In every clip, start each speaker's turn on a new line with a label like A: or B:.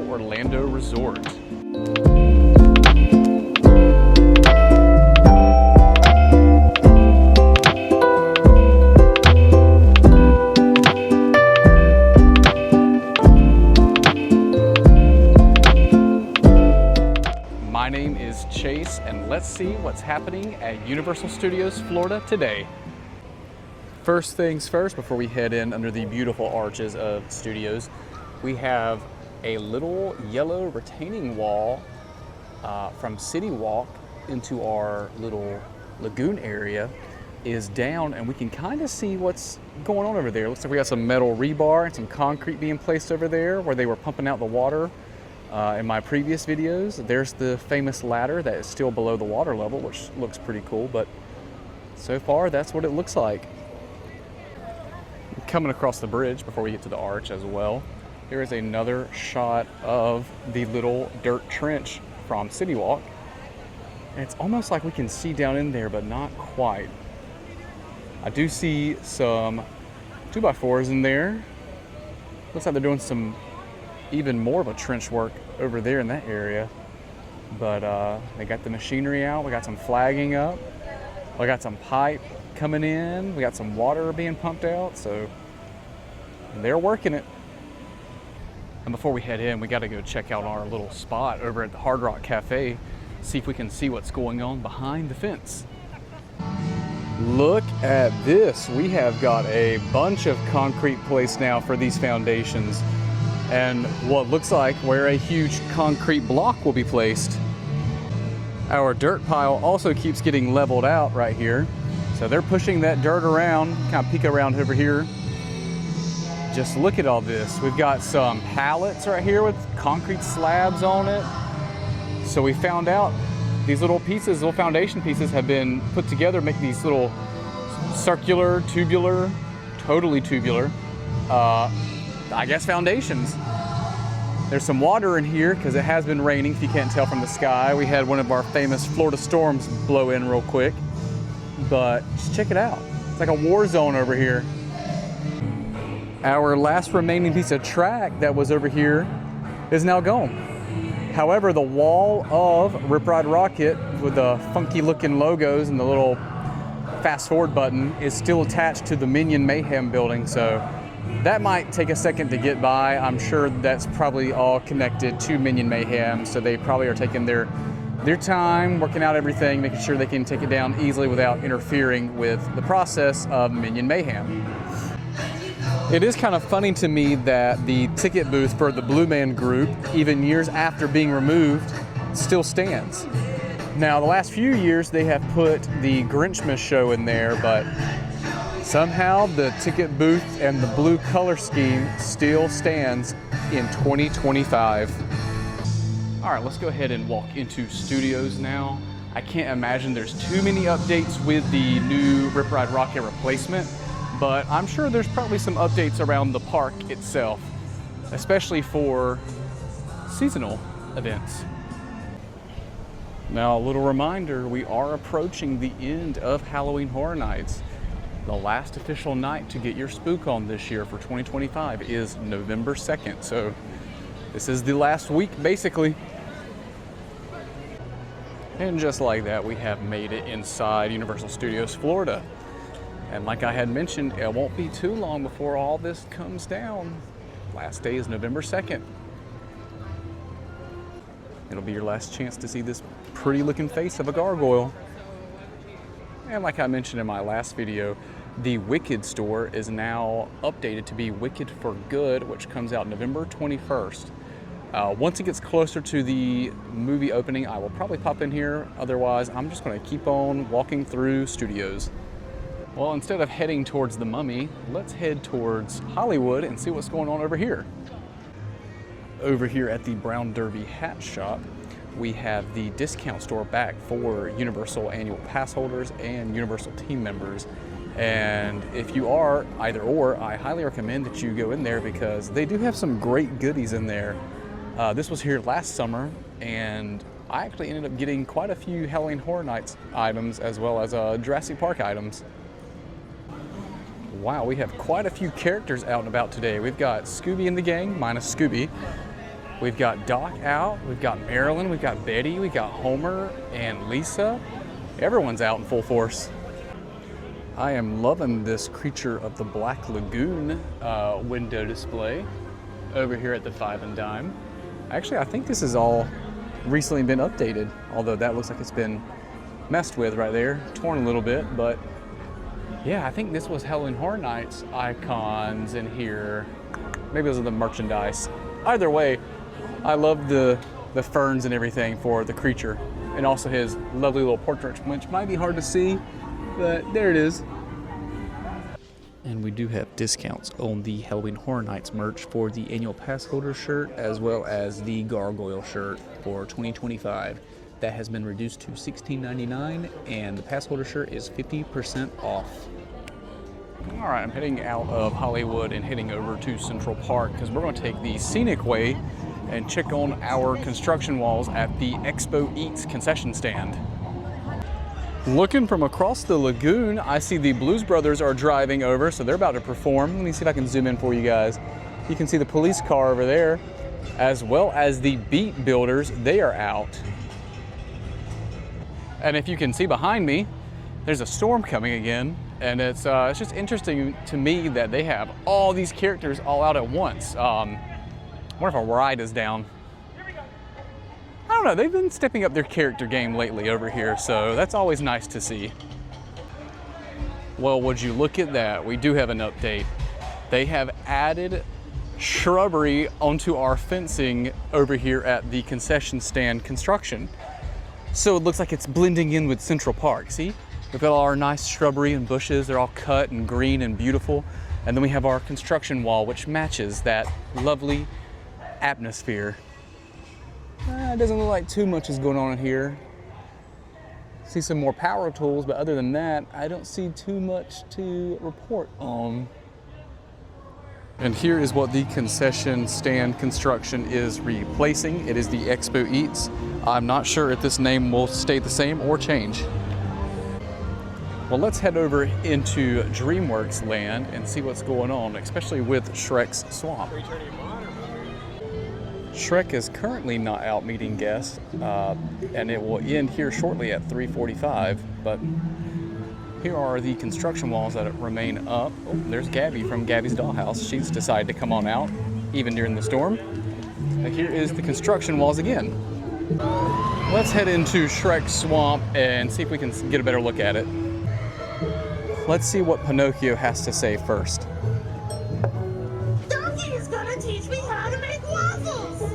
A: Orlando Resort. My name is Chase, and let's see what's happening at Universal Studios Florida today. First things first, before we head in under the beautiful arches of studios, we have a little yellow retaining wall from City Walk into our little lagoon area is down, and we can kind of see what's going on over there. Looks like we got some metal rebar and some concrete being placed over there where they were pumping out the water in my previous videos. There's the famous ladder that is still below the water level, which looks pretty cool, but so far that's what it looks like. Coming across the bridge before we get to the arch as well, there is another shot of the little dirt trench from City Walk. And it's almost like we can see down in there, but not quite. I do see some 2x4s in there. Looks like they're doing some even more of a trench work over there in that area. But they got the machinery out. We got some flagging up. We got some pipe coming in. We got some water being pumped out. So they're working it. And before we head in, we got to go check out our little spot over at the Hard Rock Cafe, see if we can see what's going on behind the fence. Look at this. We have got a bunch of concrete placed now for these foundations, and what looks like where a huge concrete block will be placed. Our dirt pile also keeps getting leveled out right here. So they're pushing that dirt around, kind of peek around over here. Just look at all this. We've got some pallets right here with concrete slabs on it. So we found out these little pieces, little foundation pieces have been put together, make these little circular, tubular, totally tubular, I guess foundations. There's some water in here because it has been raining, if you can't tell from the sky. We had one of our famous Florida storms blow in real quick, but just check it out. It's like a war zone over here. Our last remaining piece of track that was over here is now gone. However, the wall of RipRideRockit with the funky looking logos and the little fast forward button is still attached to the Minion Mayhem building, so that might take a second to get by. I'm sure that's probably all connected to Minion Mayhem, so they probably are taking their time, working out everything, making sure they can take it down easily without interfering with the process of Minion Mayhem. It is kind of funny to me that the ticket booth for the Blue Man Group, even years after being removed, still stands. Now, the last few years they have put the Grinchmas show in there, but somehow the ticket booth and the blue color scheme still stands in 2025. All right, let's go ahead and walk into studios now. I can't imagine there's too many updates with the new RipRideRockit replacement, but I'm sure there's probably some updates around the park itself, especially for seasonal events. Now, a little reminder, we are approaching the end of Halloween Horror Nights. The last official night to get your spook on this year for 2025 is November 2nd, so this is the last week, basically. And just like that, we have made it inside Universal Studios Florida. And like I had mentioned, it won't be too long before all this comes down. Last day is November 2nd. It'll be your last chance to see this pretty looking face of a gargoyle. And like I mentioned in my last video, the Wicked store is now updated to be Wicked for Good, which comes out November 21st. Once it gets closer to the movie opening, I will probably pop in here. Otherwise, I'm just going to keep on walking through studios. Well, instead of heading towards the Mummy, let's head towards Hollywood and see what's going on over here. Over here at the Brown Derby Hat Shop, we have the discount store back for Universal annual pass holders and Universal team members. And if you are either or, I highly recommend that you go in there because they do have some great goodies in there. This was here last summer, and I actually ended up getting quite a few Halloween Horror Nights items as well as Jurassic Park items. Wow, we have quite a few characters out and about today. We've got Scooby and the gang, minus Scooby. We've got Doc out, we've got Marilyn, we've got Betty, we've got Homer and Lisa. Everyone's out in full force. I am loving this Creature of the Black Lagoon window display over here at the Five and Dime. Actually, I think this has all recently been updated, although that looks like it's been messed with right there, torn a little bit, but yeah, I think this was Halloween Horror Nights icons in here. Maybe those are the merchandise. Either way, I love the ferns and everything for the creature, and also his lovely little portrait, which might be hard to see, but there it is. And we do have discounts on the Halloween Horror Nights merch for the annual pass holder shirt as well as the gargoyle shirt for 2025. That has been reduced to $16.99, and the pass holder shirt is 50% off. All right, I'm heading out of Hollywood and heading over to Central Park because we're going to take the scenic way and check on our construction walls at the Expo Eats concession stand. Looking from across the lagoon, I see the Blues Brothers are driving over, so they're about to perform. Let me see if I can zoom in for you guys. You can see the police car over there, as well as the Beat Builders. They are out. And if you can see behind me, there's a storm coming again, and it's just interesting to me that they have all these characters all out at once. I wonder if our ride is down. I don't know, they've been stepping up their character game lately over here, so that's always nice to see. Well, would you look at that? We do have an update. They have added shrubbery onto our fencing over here at the concession stand construction. So it looks like it's blending in with Central Park. See, we've got all our nice shrubbery and bushes. They're all cut and green and beautiful. And then we have our construction wall, which matches that lovely atmosphere. It doesn't look like too much is going on in here. See some more power tools, but other than that, I don't see too much to report on. And here is what the concession stand construction is replacing. It is the Expo Eats. I'm not sure if this name will stay the same or change. Well, let's head over into DreamWorks Land and see what's going on, especially with Shrek's Swamp. Shrek is currently not out meeting guests, and it will end here shortly at 3:45, but here are the construction walls that remain up. Oh, there's Gabby from Gabby's Dollhouse. She's decided to come on out, even during the storm. And here is the construction walls again. Let's head into Shrek's Swamp and see if we can get a better look at it. Let's see what Pinocchio has to say first.
B: Donkey is gonna teach me how to make waffles!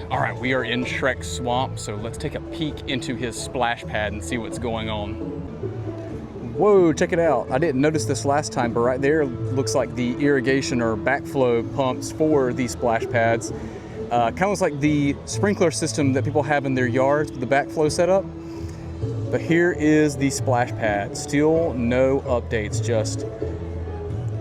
A: All right, we are in Shrek's Swamp, so let's take a peek into his splash pad and see what's going on. Whoa, check it out. I didn't notice this last time, but right there looks like the irrigation or backflow pumps for these splash pads. Kind of looks like the sprinkler system that people have in their yards with the backflow setup. But here is the splash pad. Still no updates, just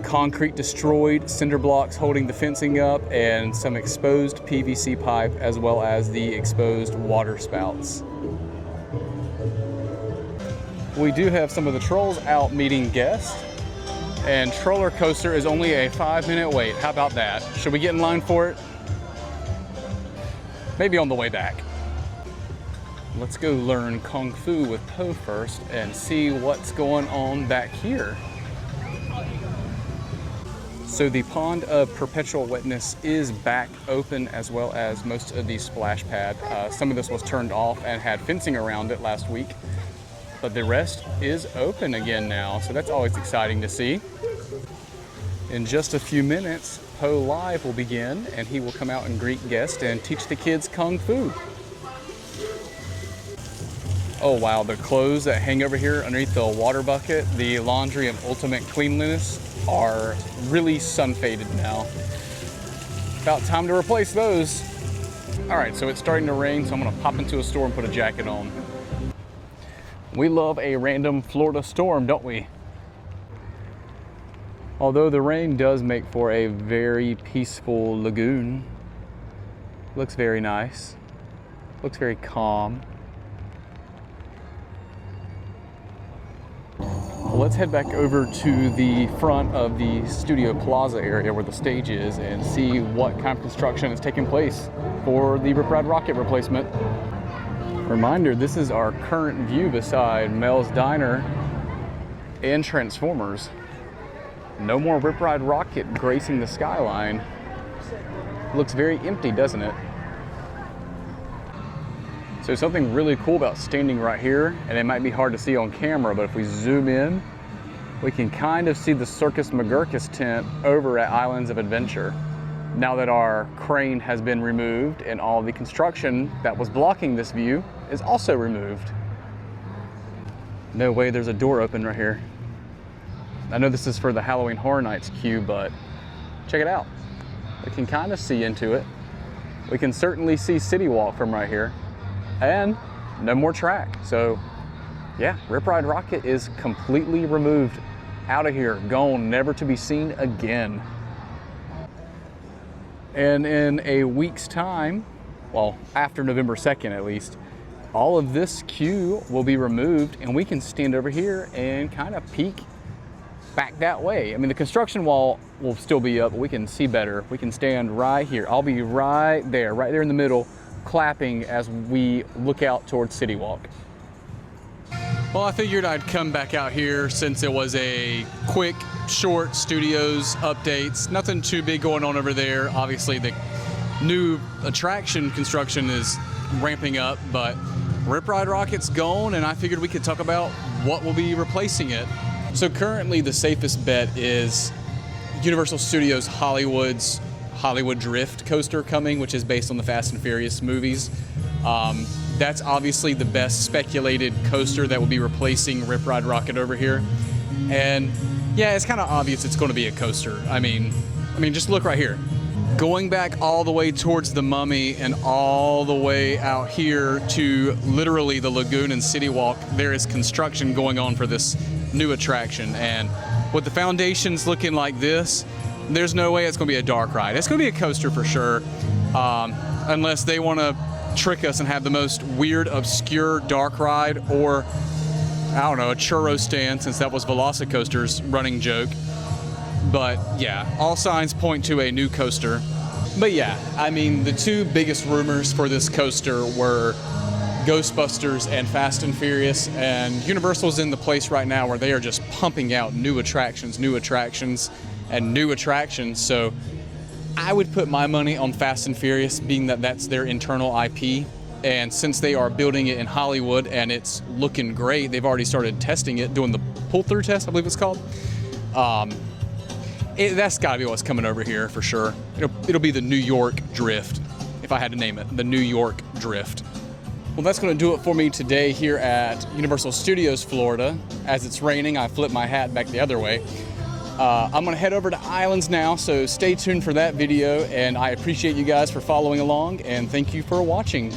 A: concrete destroyed, cinder blocks holding the fencing up, and some exposed PVC pipe, as well as the exposed water spouts. We do have some of the trolls out meeting guests, and Troller Coaster is only a 5-minute wait. How about that? Should we get in line for it? Maybe on the way back. Let's go learn Kung Fu with Po first and see what's going on back here. So the pond of perpetual wetness is back open, as well as most of the splash pad. Some of this was turned off and had fencing around it last week, but the rest is open again now. So that's always exciting to see. In just a few minutes, Po Live will begin, and he will come out and greet guests and teach the kids Kung Fu. Oh wow, the clothes that hang over here underneath the water bucket, the laundry of ultimate cleanliness, are really sun faded now. About time to replace those. All right, so it's starting to rain, so I'm gonna pop into a store and put a jacket on. We love a random Florida storm, don't we? Although the rain does make for a very peaceful lagoon. Looks very nice. Looks very calm. let's head back over to the front of the Studio Plaza area where the stage is and see what kind of construction is taking place for the RipRideRockit replacement. Reminder, this is our current view beside Mel's Diner and Transformers. No more RipRideRockit gracing the skyline. Looks very empty, doesn't it? So something really cool about standing right here, and it might be hard to see on camera, but if we zoom in, we can kind of see the Circus McGurkus tent over at Islands of Adventure. Now that our crane has been removed and all the construction that was blocking this view is also removed. No way there's a door open right here. I know this is for the Halloween Horror Nights queue, but check it out. We can kind of see into it. We can certainly see City Walk from right here. And no more track. So yeah, RipRideRockit is completely removed out of here, gone, never to be seen again. And in a week's time, well, after November 2nd at least, all of this queue will be removed and we can stand over here and kind of peek back that way. I mean, the construction wall will still be up, but we can see better. We can stand right here. I'll be right there in the middle, clapping as we look out towards City Walk. Well, I figured I'd come back out here since it was a quick, short studios updates. Nothing too big going on over there. Obviously, the new attraction construction is ramping up, but RipRideRockit's gone, and I figured we could talk about what will be replacing it. So currently, the safest bet is Universal Studios Hollywood's Hollywood Drift coaster coming, which is based on the Fast and Furious movies. That's obviously the best speculated coaster that will be replacing RipRideRockit over here. And yeah, it's kind of obvious it's going to be a coaster. I mean, just look right here. Going back all the way towards the Mummy and all the way out here to literally the Lagoon and City Walk, there is construction going on for this new attraction. And with the foundations looking like this, there's no way it's going to be a dark ride. It's going to be a coaster for sure, unless they want to trick us and have the most weird, obscure dark ride, or I don't know, a churro stand, since that was Velocicoaster's running joke. But yeah, all signs point to a new coaster. But yeah, I mean, the two biggest rumors for this coaster were Ghostbusters and Fast and Furious, and Universal's in the place right now where they are just pumping out new attractions, and new attractions. So I would put my money on Fast and Furious, being that that's their internal IP. And since they are building it in Hollywood and it's looking great, they've already started testing it, doing the pull-through test, I believe it's called. That's gotta be what's coming over here for sure. It'll be the New York Drift, if I had to name it, the New York Drift. Well, that's gonna do it for me today here at Universal Studios Florida. As it's raining, I flip my hat back the other way. I'm gonna head over to Islands now, so stay tuned for that video, and I appreciate you guys for following along, and thank you for watching.